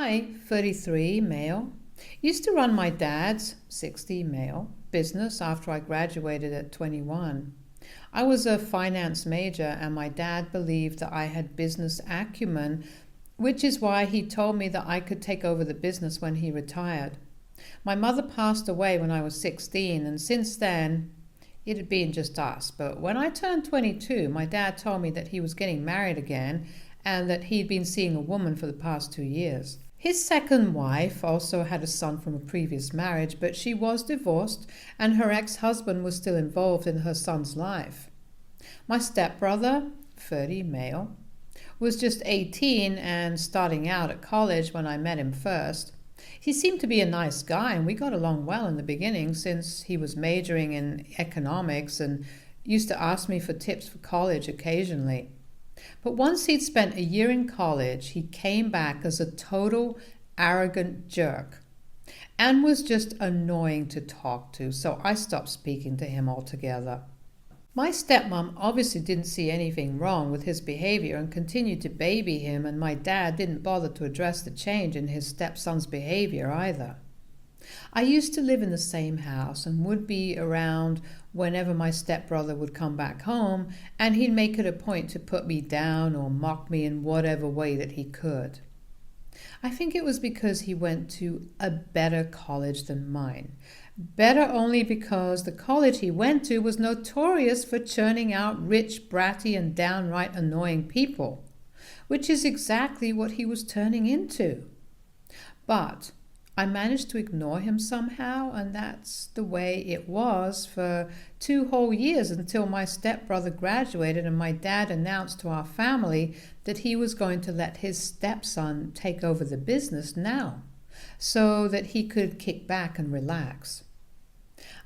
I, 33, male, used to run my dad's, 60, male, business after I graduated at 21. I was a finance major and my dad believed that I had business acumen, which is why he told me that I could take over the business when he retired. My mother passed away when I was 16, and since then, it had been just us. But when I turned 22, my dad told me that he was getting married again and that he'd been seeing a woman for the past 2 years. His second wife also had a son from a previous marriage, but she was divorced and her ex-husband was still involved in her son's life. My stepbrother, 30, male, was just 18 and starting out at college when I met him first. He seemed to be a nice guy and we got along well in the beginning since he was majoring in economics and used to ask me for tips for college occasionally. But once he'd spent a year in college, he came back as a total arrogant jerk and was just annoying to talk to, so I stopped speaking to him altogether. My stepmom obviously didn't see anything wrong with his behavior and continued to baby him, and my dad didn't bother to address the change in his stepson's behavior either. I used to live in the same house and would be around whenever my stepbrother would come back home, and he'd make it a point to put me down or mock me in whatever way that he could. I think it was because he went to a better college than mine. Better only because the college he went to was notorious for churning out rich, bratty, and downright annoying people, which is exactly what he was turning into. But I managed to ignore him somehow, and that's the way it was for 2 whole years until my stepbrother graduated and my dad announced to our family that he was going to let his stepson take over the business now, so that he could kick back and relax.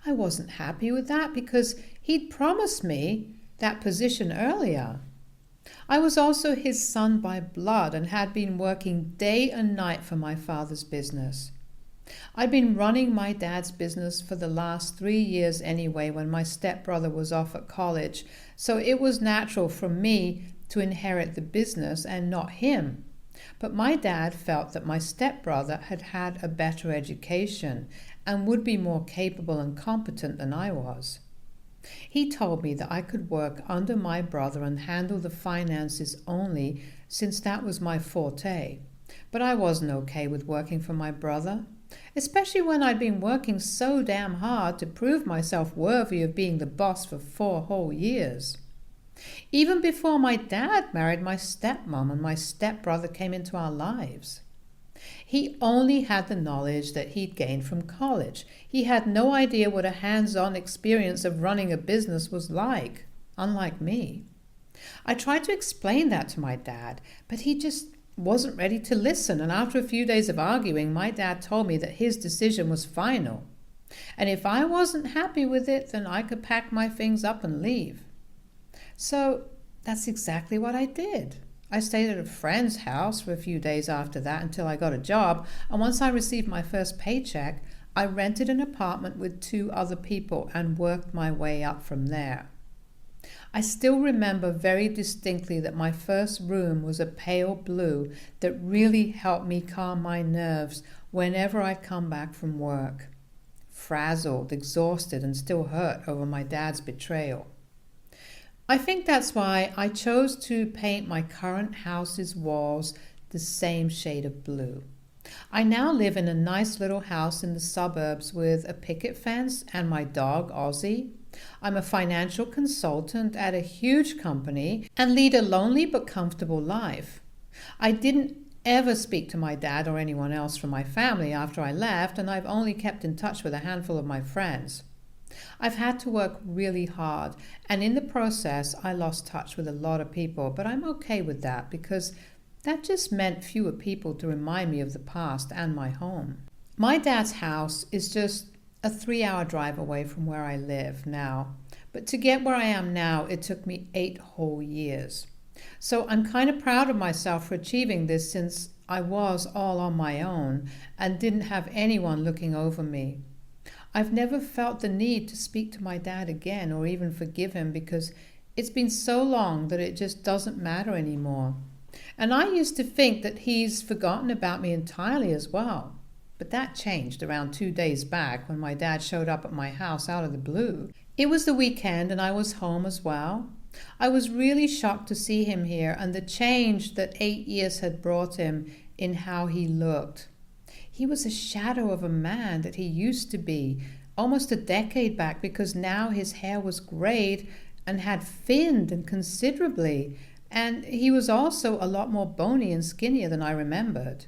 I wasn't happy with that because he'd promised me that position earlier. I was also his son by blood and had been working day and night for my father's business. I'd been running my dad's business for the last 3 years anyway when my stepbrother was off at college, so it was natural for me to inherit the business and not him. But my dad felt that my stepbrother had had a better education and would be more capable and competent than I was. He told me that I could work under my brother and handle the finances only, since that was my forte. But I wasn't okay with working for my brother, especially when I'd been working so damn hard to prove myself worthy of being the boss for 4 whole years. Even before my dad married my stepmom and my stepbrother came into our lives. He only had the knowledge that he'd gained from college. He had no idea what a hands-on experience of running a business was like, unlike me. I tried to explain that to my dad, but he just wasn't ready to listen, and after a few days of arguing, my dad told me that his decision was final. And if I wasn't happy with it, then I could pack my things up and leave. So that's exactly what I did. I stayed at a friend's house for a few days after that until I got a job, and once I received my first paycheck, I rented an apartment with 2 other people and worked my way up from there. I still remember very distinctly that my first room was a pale blue that really helped me calm my nerves whenever I'd come back from work, frazzled, exhausted, and still hurt over my dad's betrayal. I think that's why I chose to paint my current house's walls the same shade of blue. I now live in a nice little house in the suburbs with a picket fence and my dog, Ozzy. I'm a financial consultant at a huge company and lead a lonely but comfortable life. I didn't ever speak to my dad or anyone else from my family after I left, and I've only kept in touch with a handful of my friends. I've had to work really hard, and in the process, I lost touch with a lot of people, but I'm okay with that because that just meant fewer people to remind me of the past and my home. My dad's house is just a 3-hour drive away from where I live now, but to get where I am now, it took me 8 whole years. So I'm kind of proud of myself for achieving this, since I was all on my own and didn't have anyone looking over me. I've never felt the need to speak to my dad again or even forgive him, because it's been so long that it just doesn't matter anymore. And I used to think that he's forgotten about me entirely as well. But that changed around 2 days back when my dad showed up at my house out of the blue. It was the weekend and I was home as well. I was really shocked to see him here and the change that 8 years had brought him in how he looked. He was a shadow of a man that he used to be almost a decade back, because now his hair was grayed and had thinned and considerably, and he was also a lot more bony and skinnier than I remembered.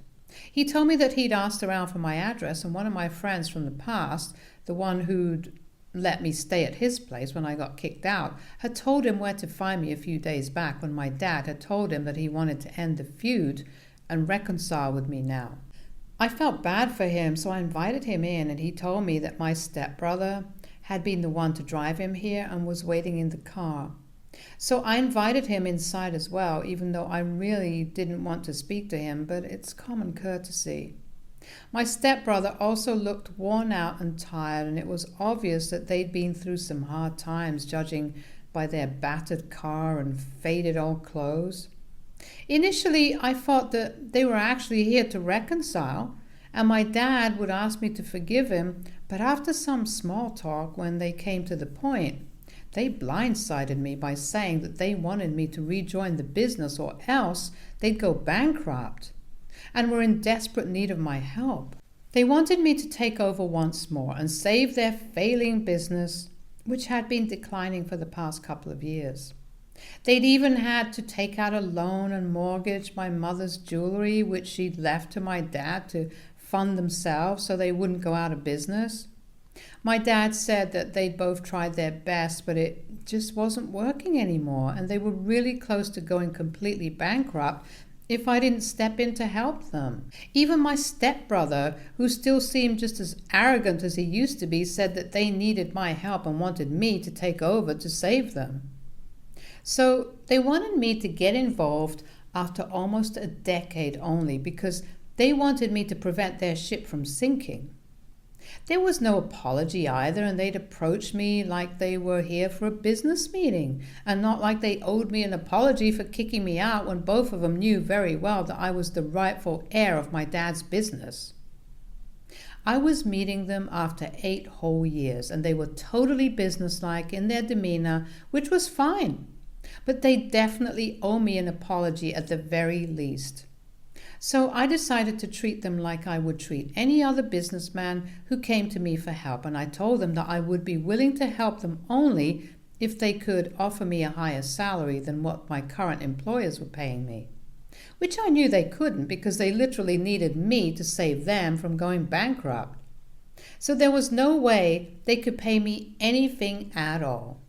He told me that he'd asked around for my address, and one of my friends from the past, the one who'd let me stay at his place when I got kicked out, had told him where to find me a few days back when my dad had told him that he wanted to end the feud and reconcile with me now. I felt bad for him, so I invited him in, and he told me that my stepbrother had been the one to drive him here and was waiting in the car. So I invited him inside as well, even though I really didn't want to speak to him, but it's common courtesy. My stepbrother also looked worn out and tired, and it was obvious that they'd been through some hard times, judging by their battered car and faded old clothes. Initially, I thought that they were actually here to reconcile, and my dad would ask me to forgive him, but after some small talk, when they came to the point, they blindsided me by saying that they wanted me to rejoin the business or else they'd go bankrupt, and were in desperate need of my help. They wanted me to take over once more and save their failing business, which had been declining for the past couple of years. They'd even had to take out a loan and mortgage my mother's jewelry, which she'd left to my dad to fund themselves so they wouldn't go out of business. My dad said that they'd both tried their best, but it just wasn't working anymore, and they were really close to going completely bankrupt if I didn't step in to help them. Even my stepbrother, who still seemed just as arrogant as he used to be, said that they needed my help and wanted me to take over to save them. So they wanted me to get involved after almost a decade only, because they wanted me to prevent their ship from sinking. There was no apology either, and they'd approached me like they were here for a business meeting, and not like they owed me an apology for kicking me out when both of them knew very well that I was the rightful heir of my dad's business. I was meeting them after 8 whole years, and they were totally businesslike in their demeanor, which was fine. But they definitely owe me an apology at the very least. So I decided to treat them like I would treat any other businessman who came to me for help, and I told them that I would be willing to help them only if they could offer me a higher salary than what my current employers were paying me, which I knew they couldn't, because they literally needed me to save them from going bankrupt. So there was no way they could pay me anything at all.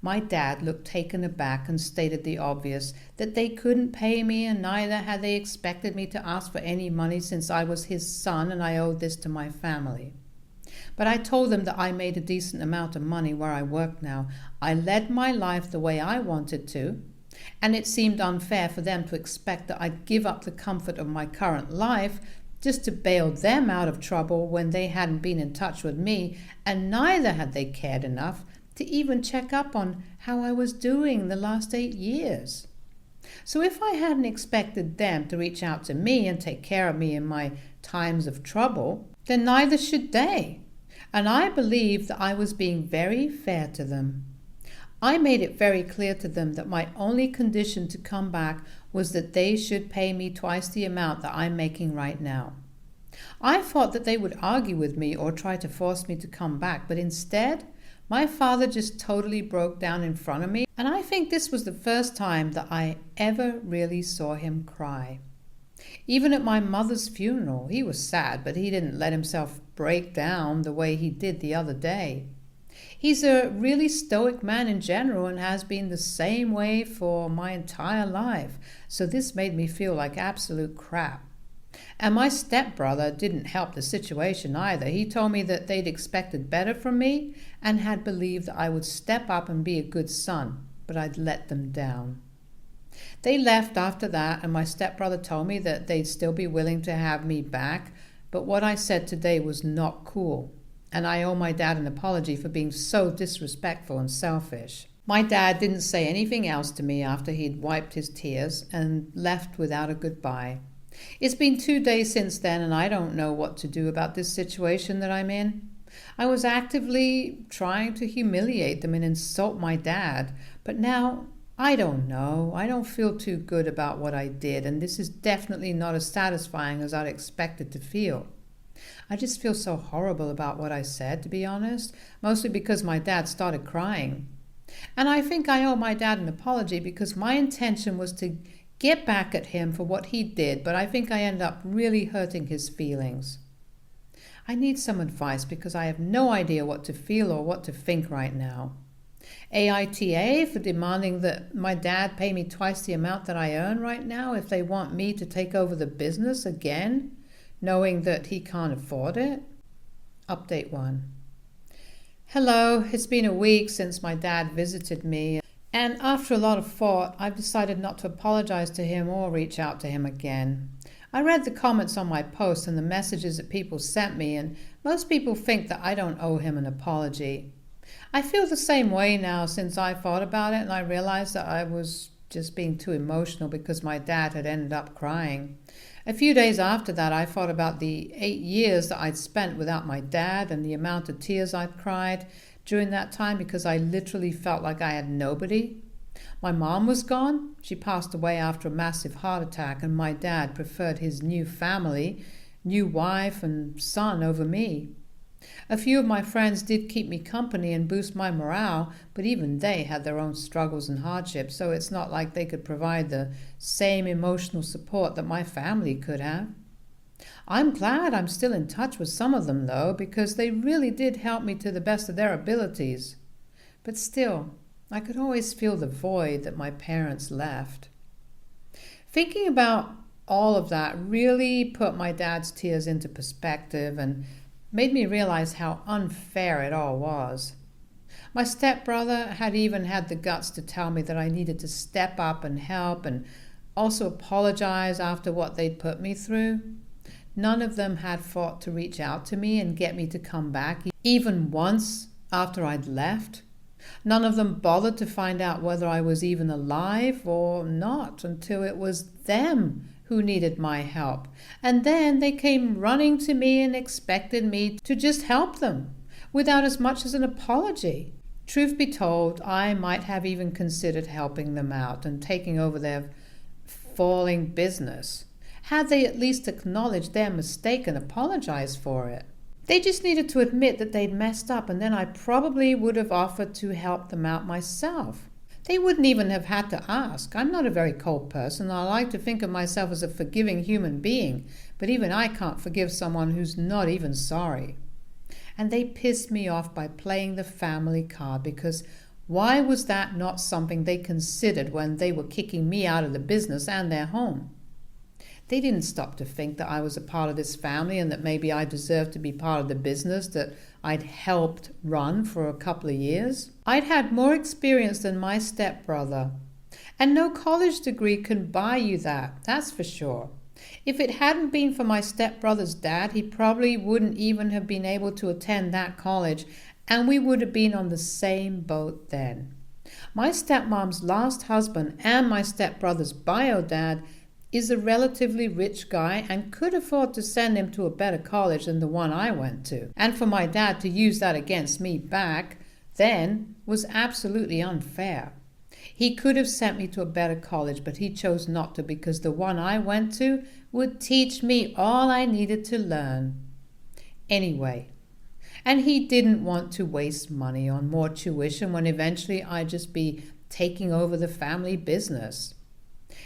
My dad looked taken aback and stated the obvious, that they couldn't pay me, and neither had they expected me to ask for any money since I was his son and I owed this to my family. But I told them that I made a decent amount of money where I worked now. I led my life the way I wanted to, and it seemed unfair for them to expect that I'd give up the comfort of my current life just to bail them out of trouble when they hadn't been in touch with me, and neither had they cared enough to even check up on how I was doing the last 8 years. So if I hadn't expected them to reach out to me and take care of me in my times of trouble, then neither should they. And I believed that I was being very fair to them. I made it very clear to them that my only condition to come back was that they should pay me twice the amount that I'm making right now. I thought that they would argue with me or try to force me to come back, but instead, my father just totally broke down in front of me, and I think this was the first time that I ever really saw him cry. Even at my mother's funeral, he was sad, but he didn't let himself break down the way he did the other day. He's a really stoic man in general and has been the same way for my entire life, so this made me feel like absolute crap. And my stepbrother didn't help the situation either. He told me that they'd expected better from me and had believed that I would step up and be a good son, but I'd let them down. They left after that, and my stepbrother told me that they'd still be willing to have me back, but what I said today was not cool, and I owe my dad an apology for being so disrespectful and selfish. My dad didn't say anything else to me after he'd wiped his tears and left without a goodbye. It's been 2 days since then, and I don't know what to do about this situation that I'm in. I was actively trying to humiliate them and insult my dad, but now I don't know. I don't feel too good about what I did, and this is definitely not as satisfying as I'd expected to feel. I just feel so horrible about what I said, to be honest, mostly because my dad started crying. And I think I owe my dad an apology because my intention was to get back at him for what he did, but I think I ended up really hurting his feelings. I need some advice because I have no idea what to feel or what to think right now. AITA for demanding that my dad pay me twice the amount that I earn right now if they want me to take over the business again, knowing that he can't afford it. Update 1. Hello, it's been a week since my dad visited me, and after a lot of thought, I've decided not to apologize to him or reach out to him again. I read the comments on my post and the messages that people sent me, and most people think that I don't owe him an apology. I feel the same way now since I thought about it, and I realized that I was just being too emotional because my dad had ended up crying. A few days after that, I thought about the 8 years that I'd spent without my dad and the amount of tears I'd cried during that time because I literally felt like I had nobody. My mom was gone. She passed away after a massive heart attack, and my dad preferred his new family, new wife and son over me. A few of my friends did keep me company and boost my morale, but even they had their own struggles and hardships, so it's not like they could provide the same emotional support that my family could have. I'm glad I'm still in touch with some of them, though, because they really did help me to the best of their abilities. But still, I could always feel the void that my parents left. Thinking about all of that really put my dad's tears into perspective and made me realize how unfair it all was. My stepbrother had even had the guts to tell me that I needed to step up and help and also apologize after what they'd put me through. None of them had thought to reach out to me and get me to come back, even once after I'd left. None of them bothered to find out whether I was even alive or not until it was them who needed my help. And then they came running to me and expected me to just help them without as much as an apology. Truth be told, I might have even considered helping them out and taking over their falling business, had they at least acknowledged their mistake and apologized for it. They just needed to admit that they'd messed up, and then I probably would have offered to help them out myself. They wouldn't even have had to ask. I'm not a very cold person. I like to think of myself as a forgiving human being, but even I can't forgive someone who's not even sorry. And they pissed me off by playing the family card, because why was that not something they considered when they were kicking me out of the business and their home? They didn't stop to think that I was a part of this family and that maybe I deserved to be part of the business that I'd helped run for a couple of years. I'd had more experience than my stepbrother, and no college degree can buy you that, that's for sure. If it hadn't been for my stepbrother's dad, he probably wouldn't even have been able to attend that college, and we would have been on the same boat then. My stepmom's last husband and my stepbrother's bio dad is a relatively rich guy and could afford to send him to a better college than the one I went to. And for my dad to use that against me back then was absolutely unfair. He could have sent me to a better college, but he chose not to because the one I went to would teach me all I needed to learn. Anyway, and he didn't want to waste money on more tuition when eventually I'd just be taking over the family business.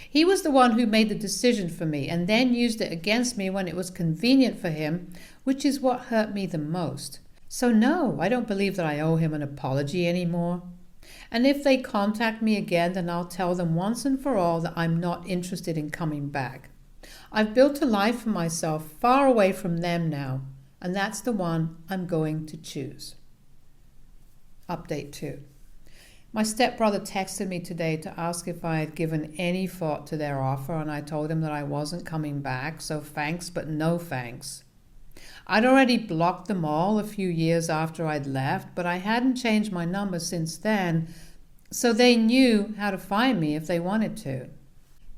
He was the one who made the decision for me and then used it against me when it was convenient for him, which is what hurt me the most. So no, I don't believe that I owe him an apology anymore. And if they contact me again, then I'll tell them once and for all that I'm not interested in coming back. I've built a life for myself far away from them now, and that's the one I'm going to choose. Update 2. My stepbrother texted me today to ask if I had given any thought to their offer, and I told him that I wasn't coming back, so thanks but no thanks. I'd already blocked them all a few years after I'd left, but I hadn't changed my number since then, so they knew how to find me if they wanted to.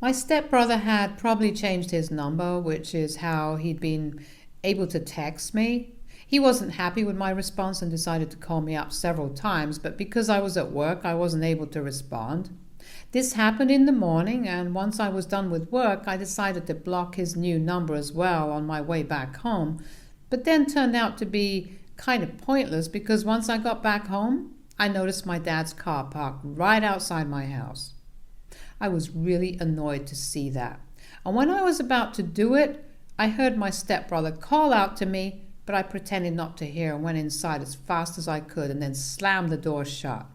My stepbrother had probably changed his number, which is how he'd been able to text me. He wasn't happy with my response and decided to call me up several times, but because I was at work, I wasn't able to respond. This happened in the morning, and once I was done with work, I decided to block his new number as well on my way back home, but then turned out to be kind of pointless because once I got back home, I noticed my dad's car parked right outside my house. I was really annoyed to see that. And when I was about to do it, I heard my stepbrother call out to me, but I pretended not to hear and went inside as fast as I could and then slammed the door shut.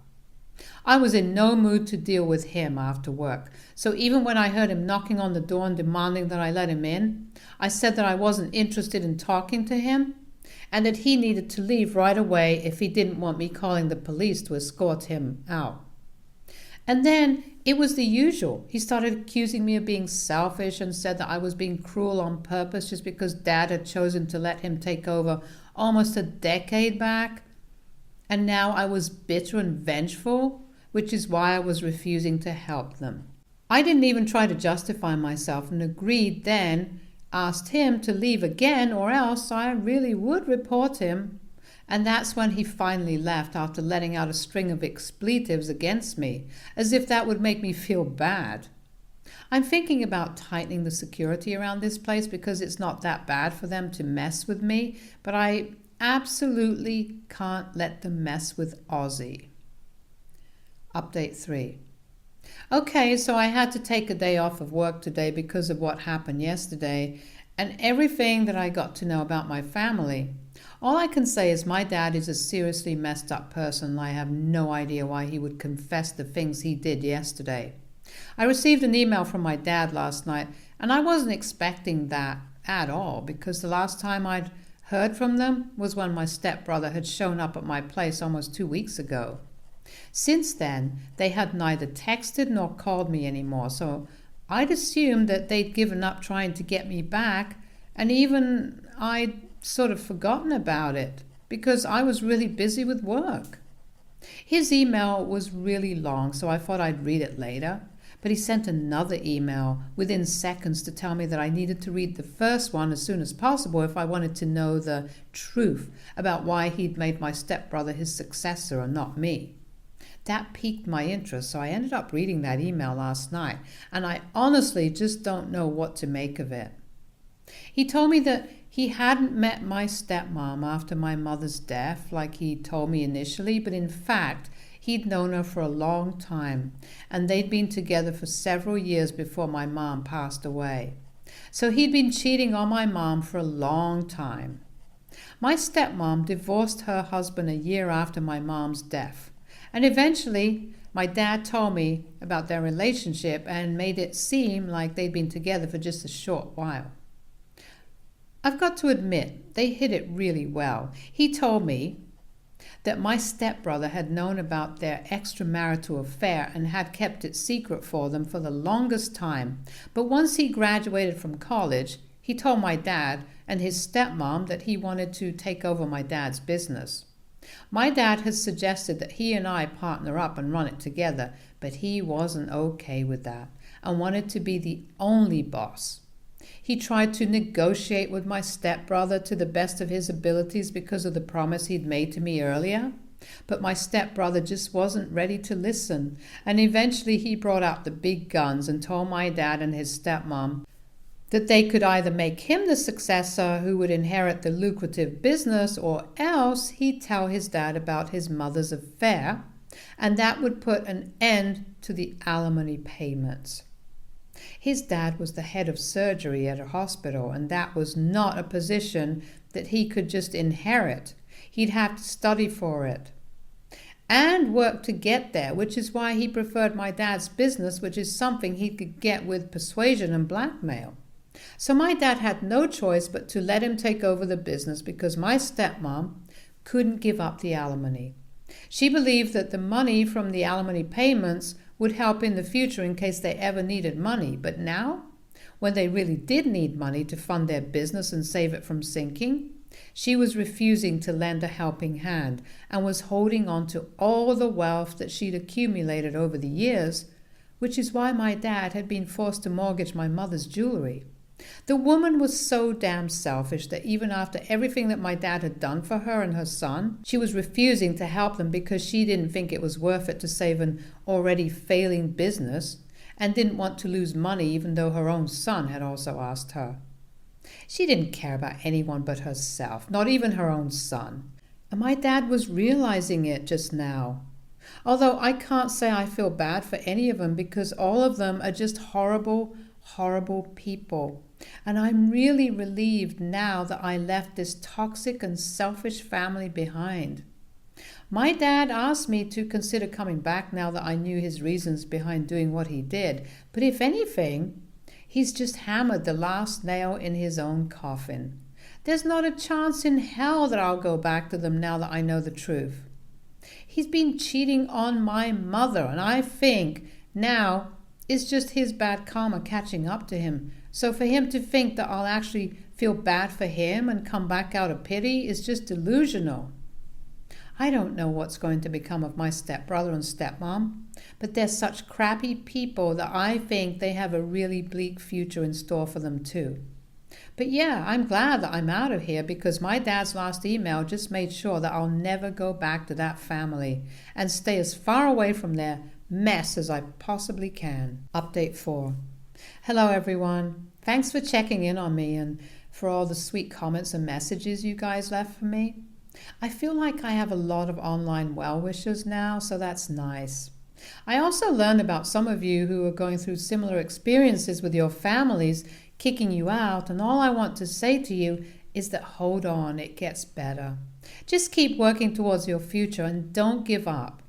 I was in no mood to deal with him after work, so even when I heard him knocking on the door and demanding that I let him in, I said that I wasn't interested in talking to him and that he needed to leave right away if he didn't want me calling the police to escort him out. And then it was the usual. He started accusing me of being selfish and said that I was being cruel on purpose just because Dad had chosen to let him take over almost a decade back. And now I was bitter and vengeful, which is why I was refusing to help them. I didn't even try to justify myself and agreed then, asked him to leave again or else I really would report him. And that's when he finally left after letting out a string of expletives against me, as if that would make me feel bad. I'm thinking about tightening the security around this place because it's not that bad for them to mess with me, but I absolutely can't let them mess with Ozzy. Update 3. Okay, so I had to take a day off of work today because of what happened yesterday and everything that I got to know about my family. All I can say is my dad is a seriously messed up person and I have no idea why he would confess the things he did yesterday. I received an email from my dad last night and I wasn't expecting that at all because the last time I'd heard from them was when my stepbrother had shown up at my place almost 2 weeks ago. Since then, they had neither texted nor called me anymore, so I'd assumed that they'd given up trying to get me back, and even I'd sort of forgotten about it because I was really busy with work. His email was really long, so I thought I'd read it later, but he sent another email within seconds to tell me that I needed to read the first one as soon as possible if I wanted to know the truth about why he'd made my stepbrother his successor and not me. That piqued my interest, so I ended up reading that email last night, and I honestly just don't know what to make of it. He told me that he hadn't met my stepmom after my mother's death like he told me initially, but in fact, he'd known her for a long time, and they'd been together for several years before my mom passed away. So he'd been cheating on my mom for a long time. My stepmom divorced her husband a year after my mom's death, and eventually my dad told me about their relationship and made it seem like they'd been together for just a short while. I've got to admit, they hid it really well. He told me that my stepbrother had known about their extramarital affair and had kept it secret for them for the longest time. But once he graduated from college, he told my dad and his stepmom that he wanted to take over my dad's business. My dad has suggested that he and I partner up and run it together, but he wasn't okay with that and wanted to be the only boss. He tried to negotiate with my stepbrother to the best of his abilities because of the promise he'd made to me earlier, but my stepbrother just wasn't ready to listen, and eventually he brought out the big guns and told my dad and his stepmom that they could either make him the successor who would inherit the lucrative business, or else he'd tell his dad about his mother's affair, and that would put an end to the alimony payments. His dad was the head of surgery at a hospital, and that was not a position that he could just inherit. He'd have to study for it and work to get there, which is why he preferred my dad's business, which is something he could get with persuasion and blackmail. So my dad had no choice but to let him take over the business because my stepmom couldn't give up the alimony. She believed that the money from the alimony payments would help in the future in case they ever needed money. But now, when they really did need money to fund their business and save it from sinking, She was refusing to lend a helping hand and was holding on to all the wealth that she'd accumulated over the years, which is why my dad had been forced to mortgage my mother's jewelry. The woman was so damn selfish that even after everything that my dad had done for her and her son, she was refusing to help them because she didn't think it was worth it to save an already failing business and didn't want to lose money even though her own son had also asked her. She didn't care about anyone but herself, not even her own son. And my dad was realizing it just now. Although I can't say I feel bad for any of them because all of them are just horrible, horrible people. And I'm really relieved now that I left this toxic and selfish family behind. My dad asked me to consider coming back now that I knew his reasons behind doing what he did. But if anything, he's just hammered the last nail in his own coffin. There's not a chance in hell that I'll go back to them now that I know the truth. He's been cheating on my mother, and I think now it's just his bad karma catching up to him. So for him to think that I'll actually feel bad for him and come back out of pity is just delusional. I don't know what's going to become of my stepbrother and stepmom, but they're such crappy people that I think they have a really bleak future in store for them too. But yeah, I'm glad that I'm out of here because my dad's last email just made sure that I'll never go back to that family and stay as far away from their mess as I possibly can. Update 4. Hello everyone. Thanks for checking in on me and for all the sweet comments and messages you guys left for me. I feel like I have a lot of online well-wishers now, so that's nice. I also learned about some of you who are going through similar experiences with your families kicking you out, and all I want to say to you is that hold on, it gets better. Just keep working towards your future and don't give up.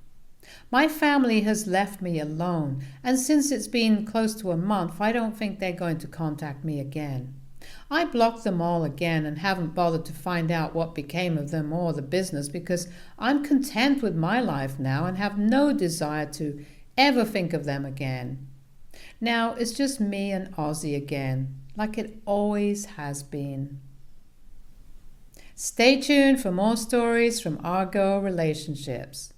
My family has left me alone, and since it's been close to a month, I don't think they're going to contact me again. I blocked them all again and haven't bothered to find out what became of them or the business because I'm content with my life now and have no desire to ever think of them again. Now it's just me and Ozzy again, like it always has been. Stay tuned for more stories from Argo Relationships.